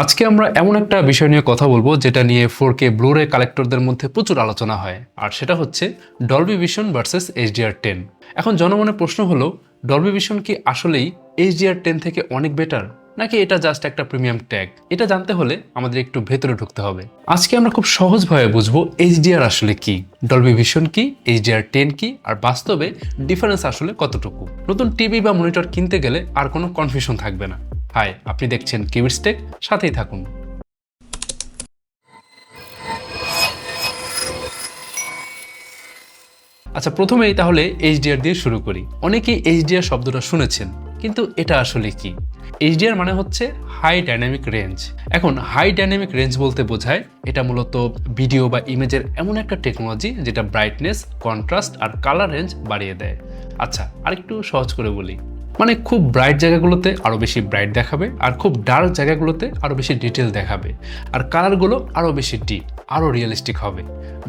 আজকে আমরা এমন একটা বিষয় নিয়ে কথা বলবো যেটা নিয়ে 4K ব্লুরে কালেক্টরদের মধ্যে প্রচুর আলোচনা হয়, আর সেটা হচ্ছে ডলবি ভিশন ভার্সেস HDR10। এখন জনমনে প্রশ্ন হলো, ডলবি ভিশন কি আসলেই HDR10 থেকে অনেক বেটার, নাকি এটা জাস্ট একটা প্রিমিয়াম ট্যাগ? এটা জানতে হলে আমাদের একটু ভেতরে ঢুকতে হবে। আজকে আমরা খুব সহজভাবে বুঝবো HDR আসলে কি, ডলবি ভিশন কি, HDR10 কি, আর বাস্তবে ডিফারেন্স আসলে কতটুকু। নতুন টিভি বা মনিটর কিনতে গেলে আর কোনো কনফিউশন থাকবে না। হাই, আপনি দেখছেন কিবিটস টেক, সাথেই থাকুন। আচ্ছা, প্রথমেই তাহলে HDR দিয়ে শুরু করি। অনেকেই HDR শব্দটা শুনেছেন, কিন্তু এটা আসলে কি? HDR মানে হচ্ছে হাই ডাইনামিক রেঞ্জ। এখন হাই ডাইনামিক রেঞ্জ বলতে বোঝায় এটা মূলত ভিডিও বা ইমেজের এমন একটা টেকনোলজি যেটা ব্রাইটনেস, কন্ট্রাস্ট আর কালার রেঞ্জ বাড়িয়ে দেয়। আচ্ছা, আরেকটু সহজ করে বলি, মানে খুব ব্রাইট জায়গাগুলোতে আরও বেশি ব্রাইট দেখাবে, আর খুব ডার্ক জায়গাগুলোতে আরও বেশি ডিটেল দেখাবে, আর কালারগুলো আরও বেশি ডিপ, আরও রিয়েলিস্টিক হবে।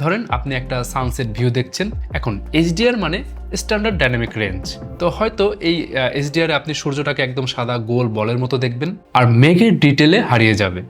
ধরেন আপনি একটা সানসেট ভিউ দেখছেন। এখন HDR মানে স্ট্যান্ডার্ড ডাইনামিক রেঞ্জ। তো হয়তো এই HDR আপনি সূর্যটাকে একদম সাদা গোল বলের মতো দেখবেন, আর মেঘের ডিটেলে হারিয়ে যাবে,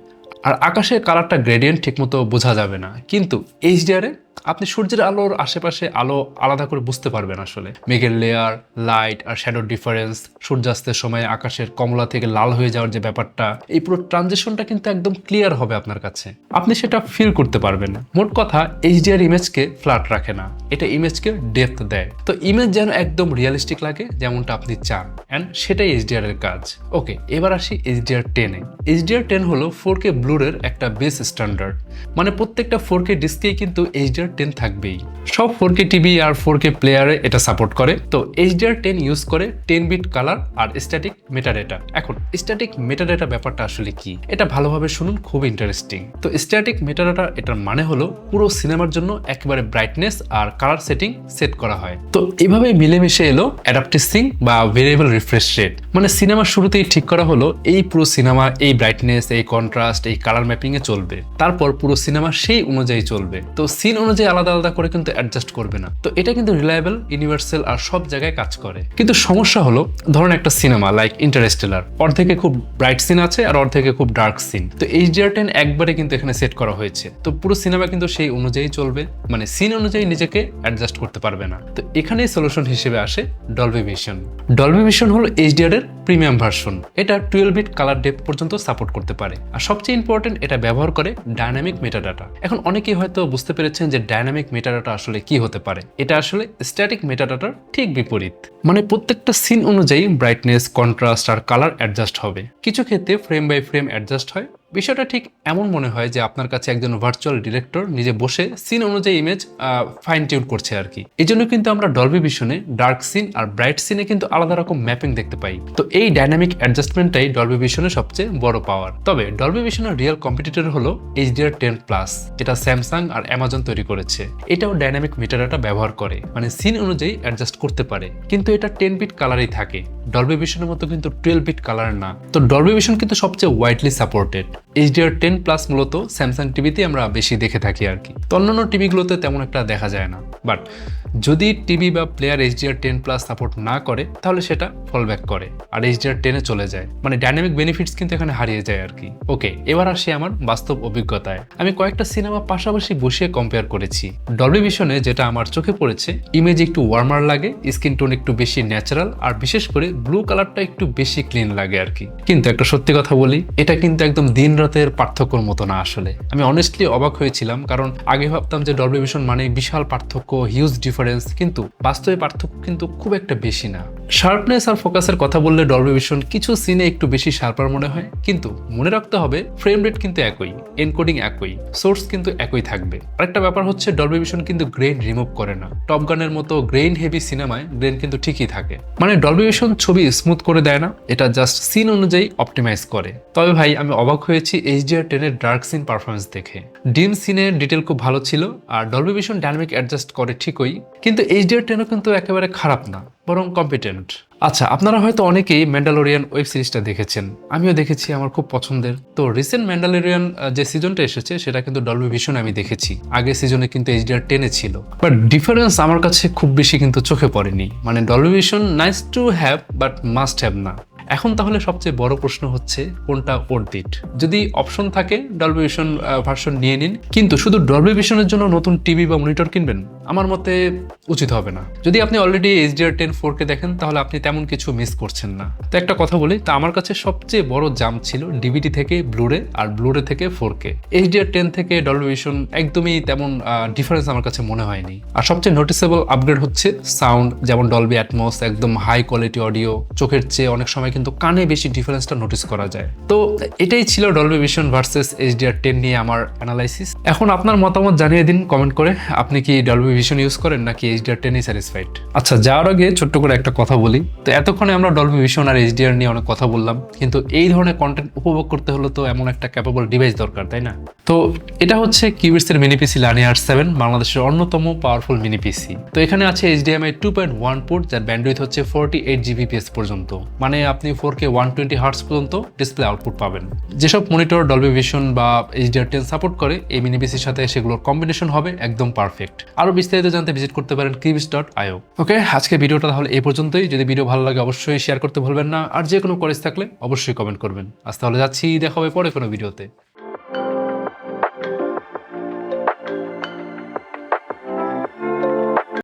আর আকাশের কালারটা গ্রেডিয়েন্ট ঠিকমতো বোঝা যাবে না। কিন্তু HDR-এ আপনি সূর্যের আলোর আশেপাশে আলো আলাদা করে বুঝতে পারবেন। আসলে মেঘের লেয়ার, লাইট আর শ্যাডোর ডিফারেন্স, সূর্যাস্তের সময় আকাশের কমলা থেকে লাল হয়ে যাওয়ার যে ব্যাপারটা, এই পুরো ট্রানজিশনটা কিন্তু একদম ক্লিয়ার হবে আপনার কাছে। আপনি সেটা ফিল করতে পারবেন। মোট কথা, HDR ইমেজকে ফ্ল্যাট রাখে না, এটা ইমেজকে ডেপথ দেয়। তো ইমেজ যেন একদম রিয়েলিস্টিক লাগে, যেমনটা আপনি চান, অ্যান্ড সেটাই HDR এর কাজ। ওকে, এবার আসি HDR10-এ। HDR10 হলো 4K ব্লুরের একটা বেস স্ট্যান্ডার্ড। মানে প্রত্যেকটা 4K ডিস্কেই কিন্তু HDR10 থাকবেই। সব 4K টিভি আর 4K প্লেয়ারে এটা সাপোর্ট করে। তো HDR10 ইউজ করে 10 বিট কালার আর স্ট্যাটিক মেটাডেটা। এখন স্ট্যাটিক মেটাডেটা ব্যাপারটা আসলে কি, এটা ভালোভাবে শুনুন, খুব ইন্টারেস্টিং। তো স্ট্যাটিক মেটাডেটা, এটার মানে হলো পুরো সিনেমার জন্য একেবারে ব্রাইটনেস আর কালার সেটিং সেট করা হয়। তো এভাবে মিলেমিশে এলো অ্যাডাপটিভ সিং বা ভেরিয়েবল রিফ্রেশ রেট। মানে সিনেমার শুরুতেই ঠিক করা হলো এই পুরো সিনেমা এই ব্রাইটনেস, এই কন্ট্রাস্ট, এই কালার ম্যাপিং এ চলবে। তারপর পুরো সিনেমা সেই অনুযায়ী চলবে। তো সিন অনুযায়ী আলাদা আলাদা করে কিন্তু অ্যাডজাস্ট করবে না। তো এটা কিন্তু রিলায়েবল, ইউনিভার্সাল আর সব জায়গায় কাজ করে। কিন্তু সমস্যা হলো, ধরুন একটা সিনেমা লাইক ইন্টারস্টেলার, অর্ধেকে খুব ব্রাইট সিন আছে আর অর্ধেকে খুব ডার্ক সিন। তো HDR10 একবারে কিন্তু এখানে সেট করা হয়েছে। তো পুরো সিনেমা কিন্তু সেই অনুযায়ী চলবে, মানে সিন অনুযায়ী নিজেকে অ্যাডজাস্ট করতে পারবে না। তো এখানেই সলিউশন হিসেবে আসে ডলবি ভিশন। ডলবি ভিশন হলো HDR এর প্রিমিয়াম ভার্সন। এটা 12 বিট কালার ডেপথ পর্যন্ত সাপোর্ট করতে পারে, আর সবচেয়ে ইম্পর্টেন্ট, এটা ব্যবহার করে ডাইনামিক মেটাডাটা। এখন অনেকেই হয়তো বুঝতে পেরেছেন যে ডাইনামিক মেটাডাটা আসলে কি হতে পারে। এটা আসলে স্ট্যাটিক মেটাডাটার ঠিক বিপরীত। মানে প্রত্যেকটা সিন অনুযায়ী ব্রাইটনেস, কন্ট্রাস্ট আর কালার অ্যাডজাস্ট হবে। কিছু ক্ষেত্রে ফ্রেম বাই ফ্রেম অ্যাডজাস্ট হয়। বিষয়টা ঠিক এমন মনে হয় যে আপনার কাছে একজন ভার্চুয়াল ডিরেক্টর নিজে বসে সিন অনুযায়ী ইমেজ ফাইন টিউন করছে আর কি। এই জন্য কিন্তু আমরা ডলবি ভিশনে ডার্ক সিন আর ব্রাইট সিনে কিন্তু আলাদা রকম ম্যাপিং দেখতে পাই। তো এই ডাইনামিক অ্যাডজাস্টমেন্টটাই ডলবি ভিশনের সবচেয়ে বড় পাওয়ার। তবে ডলবি ভিশনের রিয়েল কম্পিটিটর হলো HDR10+, যেটা স্যামসাং আর অ্যামাজন তৈরি করেছে। এটাও ডাইনামিক মেটাডাটা ব্যবহার করে, মানে সিন অনুযায়ী অ্যাডজাস্ট করতে পারে, কিন্তু এটা 10 বিট কালারই থাকে। ডলবি ভিশনের মতো কিন্তু 12 বিট কালার না। তো ডলবি ভিশন কিন্তু সবচেয়ে ওয়াইডলি সাপোর্টেড। HDR10+ মূলত স্যামসাং টিভিতে আমরা বেশি দেখে থাকি আর কি। তো অন্যান্য টিভিগুলোতে তেমন একটা দেখা যায় না। বাট যদি টিভি বা প্লেয়ার HDR10+ সাপোর্ট না করে, তাহলে সেটা ফলব্যাক করে আর HDR10-এ চলে যায়। মানে ডাইনামিক বেনিফিটস কিন্তু এখানে হারিয়ে যায় আর কি। ওকে, এবার আসি আমার বাস্তব অভিজ্ঞতায়। আমি কয়েকটা সিনেমা পাশাপাশি বসিয়ে কম্পেয়ার করেছি। ডলবি ভিশনে যেটা আমার চোখে পড়েছে, ইমেজ একটু ওয়ার্মার লাগে, স্কিন টোন একটু বেশি ন্যাচারাল, আর বিশেষ করে ব্লু কালারটা একটু বেশি ক্লিন লাগে আর কি। কিন্তু একটা সত্যি কথা বলি, এটা কিন্তু একদম দিন রাতের পার্থক্যর মতো না। আসলে আমি অনেস্টলি অবাক হয়েছিলাম, কারণ আগে ভাবতাম যে ডলবি ভিশন মানে বিশাল পার্থক্য, হিউজ ডিফারেন্স, কিন্তু বাস্তবে পার্থক্য কিন্তু খুব একটা বেশি না। শার্পনেস আর ফোকাসের কথা বললে ডলবি ভিশন কিছু সিনে একটু বেশি শার্পার মনে হয়, কিন্তু মনে রাখতে হবে ফ্রেম রেট কিন্তু একই, এনকোডিং একই, সোর্স কিন্তু একই থাকবে। আরেকটা ব্যাপার হচ্ছে, ডলবি ভিশন কিন্তু গ্রেইন রিমুভ করে না। টপ গানের মতো গ্রেইন হেভি সিনেমায় গ্রেইন কিন্তু ঠিকই থাকে। মানে ডলবি ভিশন ছবি স্মুথ করে দেয় না, এটা জাস্ট সিন অনুযায়ী অপটিমাইজ করে। তবে ভাই, আমি অবাক হয়েছি HDR10 এর ডার্ক সিন পারফরমেন্স দেখে। ডিম সিনের ডিটেল খুব ভালো ছিল, আর ডলবি ভিশন ডাইনামিক অ্যাডজাস্ট করে ঠিকই, কিন্তু HDR10ও কিন্তু একেবারে খারাপ না, বরং কম্পিটেন্ট। আচ্ছা, আপনারা হয়তো অনেকেই ম্যান্ডালোরিয়ান ওয়েব সিরিজটা দেখেছেন। আমিও দেখেছি, আমার খুব পছন্দের। তো রিসেন্ট ম্যান্ডালোরিয়ান যে সিজনটা এসেছে, সেটা কিন্তু ডলবি ভিশন আমি দেখেছি। আগের সিজনে কিন্তু HDR10-এ ছিল, বাট ডিফারেন্স আমার কাছে খুব বেশি কিন্তু চোখে পড়েনি। মানে Dolby vision nice to have, but must have না। এখন তাহলে সবচেয়ে বড় প্রশ্ন হচ্ছে কোনটা অর্থিট। যদি অপশন থাকে ডলবি ভিশন ভার্সন নিয়ে নিন, কিন্তু শুধু ডলবি ভিশনের জন্য নতুন টিভি বা মনিটর কিনবেন আমার মতে উচিত হবে না। যদি আপনি অলরেডি HDR10 4K দেখেন তাহলে আপনি তেমন কিছু মিস করছেন না। তো একটা কথা বলি, তা আমার কাছে সবচেয়ে বড় জাম্প ছিল ডিভিডি থেকে ব্লুরে আর ব্লুরে থেকে 4K। HDR10 থেকে ডলবি ভিশন একদমই তেমন ডিফারেন্স আমার কাছে মনে হয়নি। আর সবচেয়ে নোটিসেবল আপগ্রেড হচ্ছে সাউন্ড, যেমন ডলবি অ্যাটমস, একদম হাই কোয়ালিটি অডিও। চোখের চেয়ে অনেক সময় কিন্তু কানে বেশি ডিফারেন্সটা নোটিস করা যায়। তো এটাই ছিল ডলবি ভিশন ভার্সেস HDR10 নিয়ে আমার অ্যানালাইসিস। এখন আপনার মতামত জানিয়ে দিন কমেন্ট করে, আপনি কি ডলবি ভিশন ইউজ করেন নাকি HDR10 স্যাটিসফাইড। আচ্ছা, যাওয়ার আগে ছোট্ট করে একটা কথা বলি। তো এতক্ষণে আমরা ডলবি ভিশন আর HDR নিয়ে অনেক কথা বললাম, কিন্তু এই ধরনের কন্টেন্ট উপভোগ করতে হলে তো এমন একটা ক্যাপেবল ডিভাইস দরকার, তাই না? তো এটা হচ্ছে কিউবিটসের মিনি পিসি লানিয়ার 7, বাংলাদেশের অন্যতম পাওয়ারফুল মিনি পিসি। তো এখানে আছে HDMI 2.1 পোর্ট, যার ব্যান্ডউইথ হচ্ছে 48 Gbps পর্যন্ত, মানে আপনি 4K 120 হার্টজ পর্যন্ত ডিসপ্লে আউটপুট পাবেন। যেসব মনিটর ডলবি ভিশন বা HDR10 সাপোর্ট করে, এই মিনি পিসির সাথে সেগুলোর কম্বিনেশন হবে একদম পারফেক্ট। আরো বিস্তারিত জানতে ভিজিট করতে পারেন kibits.io। ওকে, আজকে ভিডিওটা তাহলে এই পর্যন্তই। যদি ভিডিও ভালো লাগে অবশ্যই শেয়ার করতে ভুলবেন না, আর যে কোনো কোয়েরি থাকলে অবশ্যই কমেন্ট করবেন। আজ তাহলে যাচ্ছি, দেখা হবে পরে কোনো ভিডিওতে।